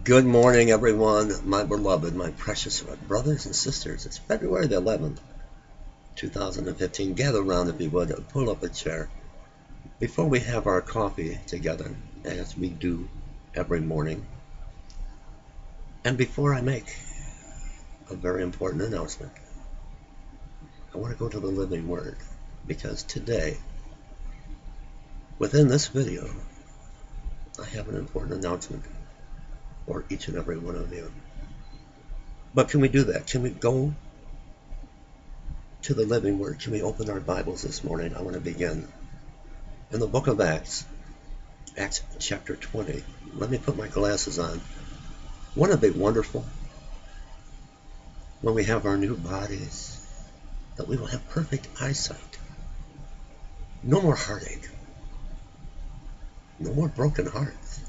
Good morning, everyone, my beloved, my precious brothers and sisters. It's February the 11th, 2015. Gather around, if you would, pull up a chair. Before we have our coffee together, as we do every morning, and before I make a very important announcement, I want to go to the Living Word, because today, within this video, I have an important announcement for each and every one of you. But can we do that? Can we go to the Living Word? Can we open our Bibles this morning? I want to begin in the book of Acts chapter 20. Let me put my glasses on. Wouldn't it be wonderful when we have our new bodies that we will have perfect eyesight? No more heartache. No more broken hearts.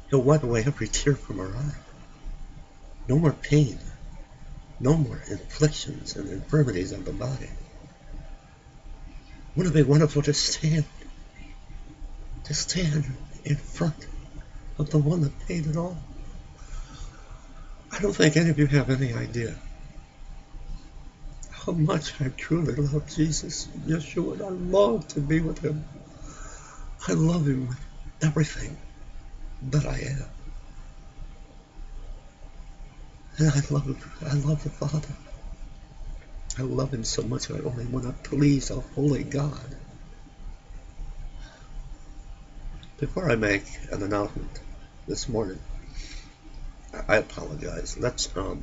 He'll wipe away every tear from our eye. No more pain. No more afflictions and infirmities of the body. Wouldn't it be wonderful to stand in front of the one that paid it all? I don't think any of you have any idea how much I truly love Jesus, Yeshua, and I long to be with him. I love him with everything that I am. And I love the Father. I love him so much I only want to please a holy God. Before I make an announcement this morning, I apologize. Let's go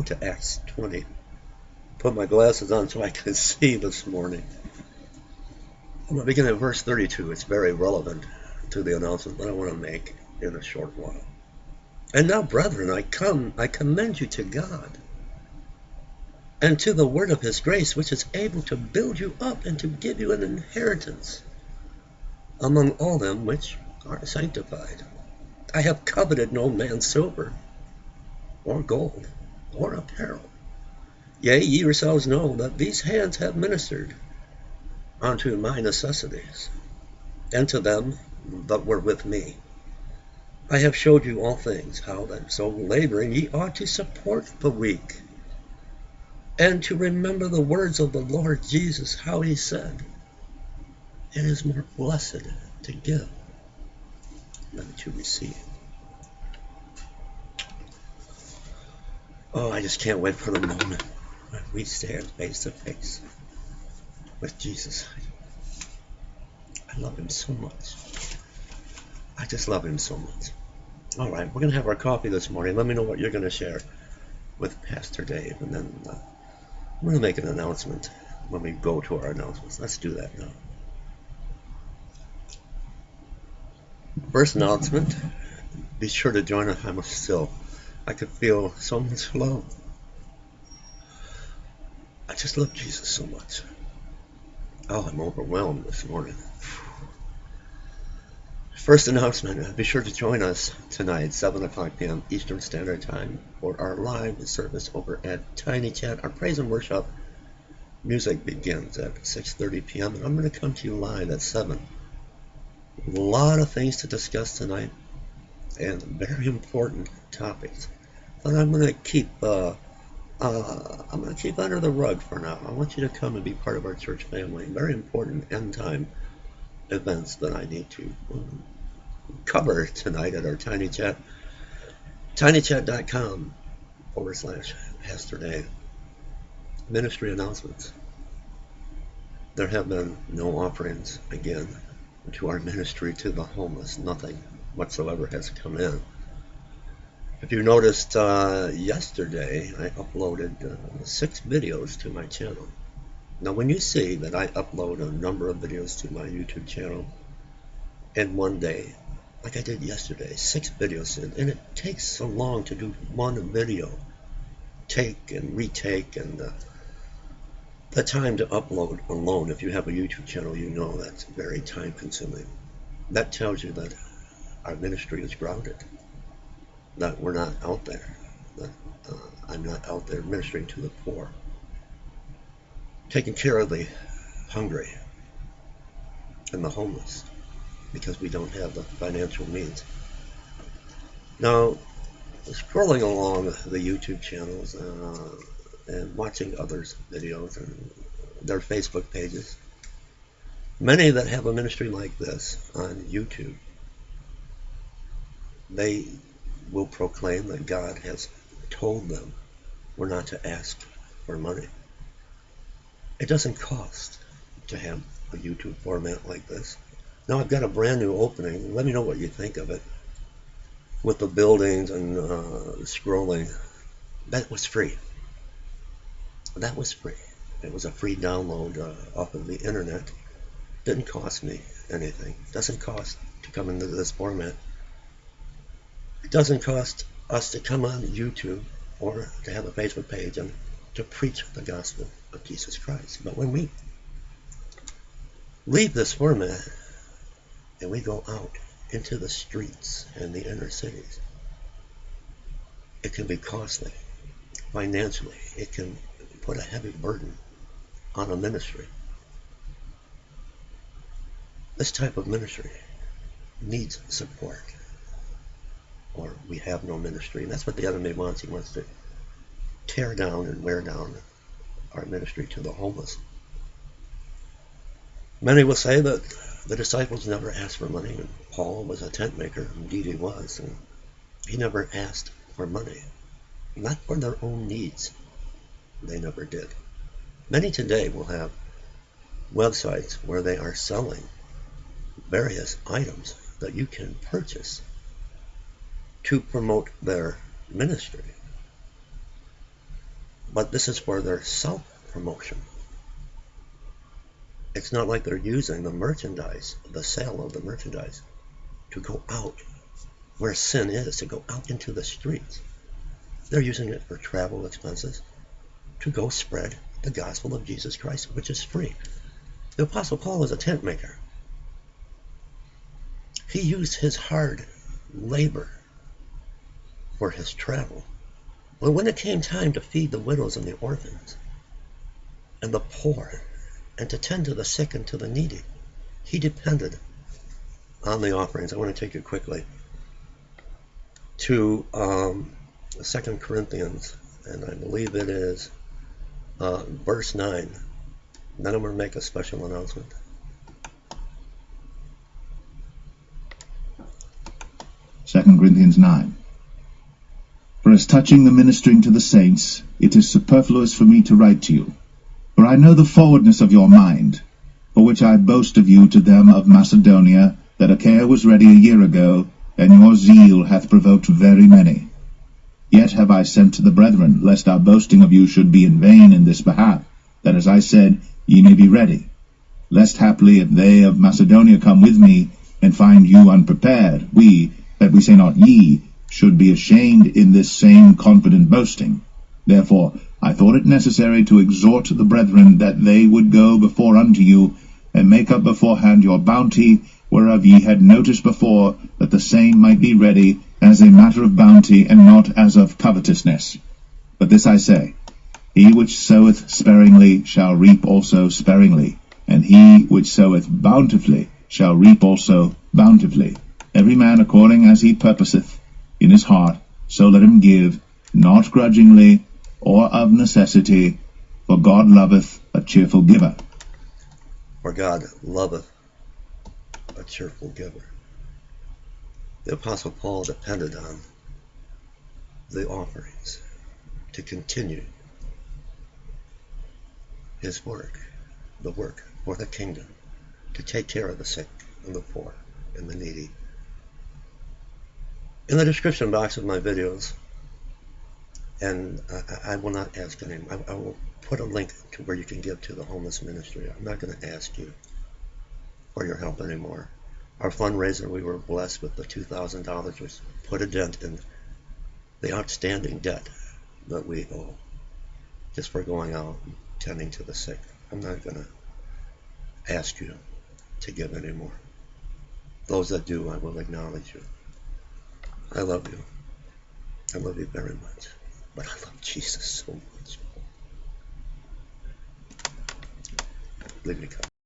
to Acts 20. Put my glasses on so I can see this morning. I'm going to begin at verse 32. It's very relevant to the announcement that I want to make in a short while. And now, brethren, I commend you to God and to the word of his grace, which is able to build you up and to give you an inheritance among all them which are sanctified. I have coveted no man's silver or gold or apparel. Yea, ye yourselves know that these hands have ministered unto my necessities, and to them that were with me. I have showed you all things, how that so laboring ye ought to support the weak, and to remember the words of the Lord Jesus, how he said, it is more blessed to give than to receive. Oh, I just can't wait for the moment when we stand face to face with Jesus. I love him so much. I just love him so much. All right, we're going to have our coffee this morning. Let me know what you're going to share with Pastor Dave, and then I'm going to make an announcement when we go to our announcements. Let's do that now. First announcement, be sure to join us. I could feel so much love. I just love Jesus so much. Oh, I'm overwhelmed this morning. First announcement, be sure to join us tonight, 7 o'clock p.m. Eastern Standard Time, for our live service over at Tiny Chat. Our praise and worship music begins at 6:30 p.m. and I'm going to come to you live at 7. A lot of things to discuss tonight and very important topics that I'm going to keep under the rug for now. I want you to come and be part of our church family. Very important end time events that I need to cover tonight at our Tiny Chat. tinychat.com/Pastor Dave. Ministry announcements. There have been no offerings again to our ministry to the homeless. Nothing whatsoever has come in. If you noticed, yesterday I uploaded 6 videos to my channel. Now when you see that I upload a number of videos to my YouTube channel in one day, like I did yesterday, 6 videos in, and it takes so long to do one video, take and retake, and the time to upload alone, if you have a YouTube channel, you know that's very time consuming. That tells you that our ministry is grounded, that we're not out there, that I'm not out there ministering to the poor, taking care of the hungry and the homeless, because we don't have the financial means. Now, scrolling along the YouTube channels and watching others' videos and their Facebook pages, many that have a ministry like this on YouTube, they will proclaim that God has told them we're not to ask for money. It doesn't cost to have a YouTube format like this. Now I've got a brand new opening. Let me know what you think of it. With the buildings and scrolling, that was free. That was free. It was a free download off of the internet. Didn't cost me anything. Doesn't cost to come into this format. It doesn't cost us to come on YouTube or to have a Facebook page and to preach the gospel of Jesus Christ. But when we leave this format and we go out into the streets and the inner cities, it can be costly financially. It can put a heavy burden on a ministry. This type of ministry needs support, or we have no ministry. And that's what the enemy wants. He wants to tear down and wear down our ministry to the homeless. Many will say that the disciples never asked for money, and Paul was a tent maker. Indeed he was, and he never asked for money. Not for their own needs. They never did. Many today will have websites where they are selling various items that you can purchase to promote their ministry. But this is for their self-promotion. It's not like they're using the merchandise, the sale of the merchandise, to go out where sin is, to go out into the streets. They're using it for travel expenses, to go spread the gospel of Jesus Christ, which is free. The Apostle Paul was a tent maker. He used his hard labor for his travel. But when it came time to feed the widows and the orphans and the poor and to tend to the sick and to the needy, he depended on the offerings. I want to take you quickly to 2 Corinthians, and I believe it is verse 9. Then I'm going to make a special announcement. Second Corinthians 9. For as touching the ministering to the saints, it is superfluous for me to write to you. For I know the forwardness of your mind, for which I boast of you to them of Macedonia, that Achaia was ready a year ago, and your zeal hath provoked very many. Yet have I sent to the brethren, lest our boasting of you should be in vain in this behalf, that as I said, ye may be ready. Lest haply if they of Macedonia come with me, and find you unprepared, we, that we say not ye, should be ashamed in this same confident boasting. Therefore I thought it necessary to exhort the brethren that they would go before unto you, and make up beforehand your bounty, whereof ye had noticed before, that the same might be ready, as a matter of bounty, and not as of covetousness. But this I say, he which soweth sparingly shall reap also sparingly, and he which soweth bountifully shall reap also bountifully. Every man according as he purposeth in his heart, so let him give, not grudgingly, or of necessity, for God loveth a cheerful giver. For God loveth a cheerful giver. The Apostle Paul depended on the offerings to continue his work, the work for the kingdom, to take care of the sick and the poor and the needy. In the description box of my videos, and I will not ask any, I will put a link to where you can give to the homeless ministry. I'm not going to ask you for your help anymore. Our fundraiser, we were blessed with the $2,000, which put a dent in the outstanding debt that we owe just for going out and tending to the sick. I'm not going to ask you to give anymore. Those that do, I will acknowledge you. I love you. I love you very much. But I love Jesus so much. Leave me, God.